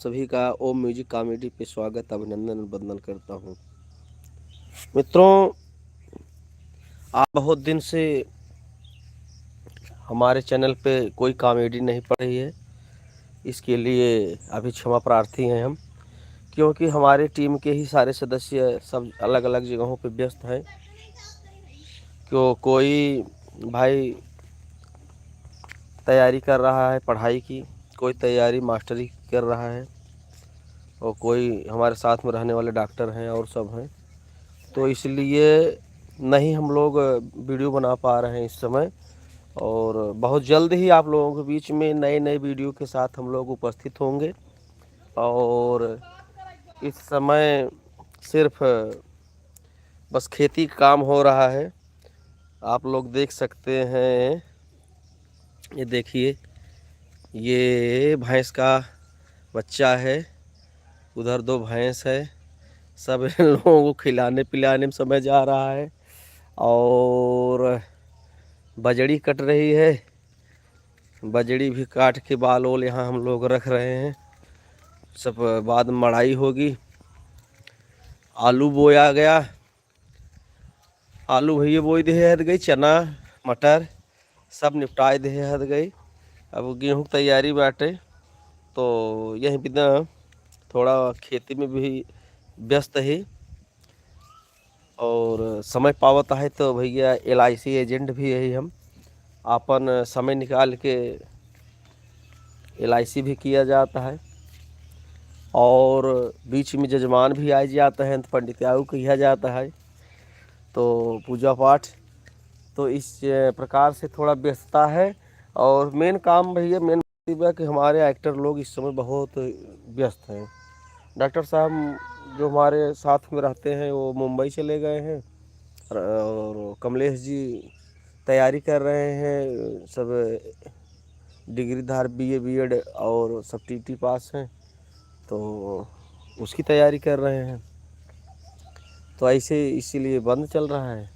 सभी का ओम music comedy पे स्वागत अभिनंदन और वंदन करता हूँ। मित्रों, आप बहुत दिन से हमारे चैनल पे कोई कॉमेडी नहीं पड़ रही है। इसके लिए अभी क्षमा प्रार्थी हैं हम, क्योंकि हमारे टीम के ही सारे सदस्य सब अलग अलग जगहों पे व्यस्त हैं। क्यों कोई भाई तैयारी कर रहा है पढ़ाई की, कोई तैयारी मास्टरी कर रहा है, और कोई हमारे साथ में रहने वाले डॉक्टर हैं और सब हैं। तो इसलिए नहीं हम लोग वीडियो बना पा रहे हैं इस समय। और बहुत जल्द ही आप लोगों के बीच में नए नए वीडियो के साथ हम लोग उपस्थित होंगे। और इस समय सिर्फ बस खेती का काम हो रहा है। आप लोग देख सकते हैं, ये देखिए, ये भैंस का बच्चा है, उधर दो भैंस है। सब इन लोगों को खिलाने पिलाने में समय जा रहा है। और बजड़ी कट रही है, बजड़ी भी काट के बाल ओल यहाँ हम लोग रख रहे हैं। सब बाद में मड़ाई होगी। आलू बोया गया, आलू भैया बोई दे हद गई, चना मटर सब निपटाए दे हद गई। अब गेहूँ की तैयारी बाटे, तो यही बिना थोड़ा खेती में भी व्यस्त है। और समय पावत है तो भैया LIC एजेंट भी यही हम आपन समय निकाल के LIC भी किया जाता है। और बीच में जजमान भी आ जाता है तो पंडित्याऊ किया जाता है, तो पूजा पाठ। तो इस प्रकार से थोड़ा व्यस्तता है। और मेन काम भैया, मेन है कि हमारे एक्टर लोग इस समय बहुत व्यस्त हैं। डॉक्टर साहब जो हमारे साथ में रहते हैं वो मुंबई चले गए हैं, और कमलेश जी तैयारी कर रहे हैं। सब डिग्रीधार BA BEd और सब TT पास हैं, तो उसकी तैयारी कर रहे हैं। तो ऐसे इसीलिए बंद चल रहा है।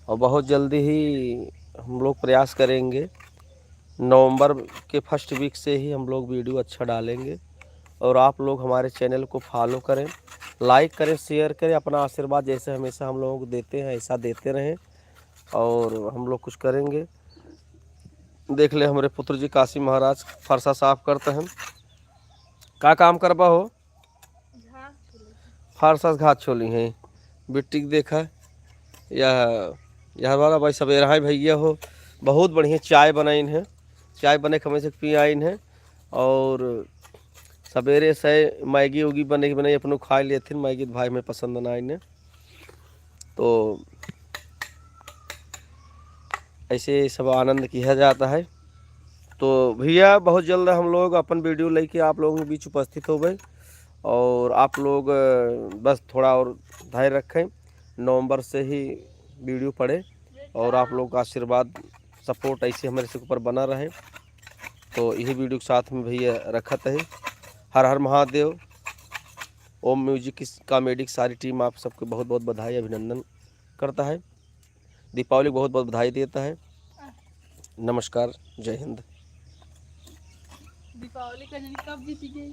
और बहुत जल्दी ही हम लोग प्रयास करेंगे, नवंबर के फर्स्ट वीक से ही हम लोग वीडियो अच्छा डालेंगे। और आप लोग हमारे चैनल को फॉलो करें, लाइक करें, शेयर करें। अपना आशीर्वाद जैसे हमेशा हम लोगों को देते हैं ऐसा देते रहें, और हम लोग कुछ करेंगे। देख ले हमारे पुत्र जी काशी महाराज फरसा साफ करते हैं। का काम करबा हो? फरसा घात छोली हैं बिट्टी देखा। यह वाला भाई सवेरा है भैया हो, बहुत बढ़िया चाय बनाइन है। चाय बने खमे से पी आइन है। और सवेरे से मैगी उगी बने की बनाई अपनों खा लिए थे। मैगी भाई में पसंद ना आइन। तो ऐसे सब आनंद किया जाता है। तो भैया बहुत जल्द हम लोग अपन वीडियो लेके आप लोगों के बीच उपस्थित हो गए। और आप लोग बस थोड़ा और धैर्य रखें, नवंबर से ही वीडियो पड़े। और आप लोग का आशीर्वाद सपोर्ट ऐसे हमारे से ऊपर बना रहे। तो यही वीडियो के साथ में भैया रखत है। हर हर महादेव। ओम म्यूजिक की कॉमेडी की सारी टीम आप सबको बहुत बहुत बधाई अभिनंदन करता है। दीपावली बहुत बहुत बधाई देता है। नमस्कार, जय हिंद। दीपावली का दिन कब बीती गई?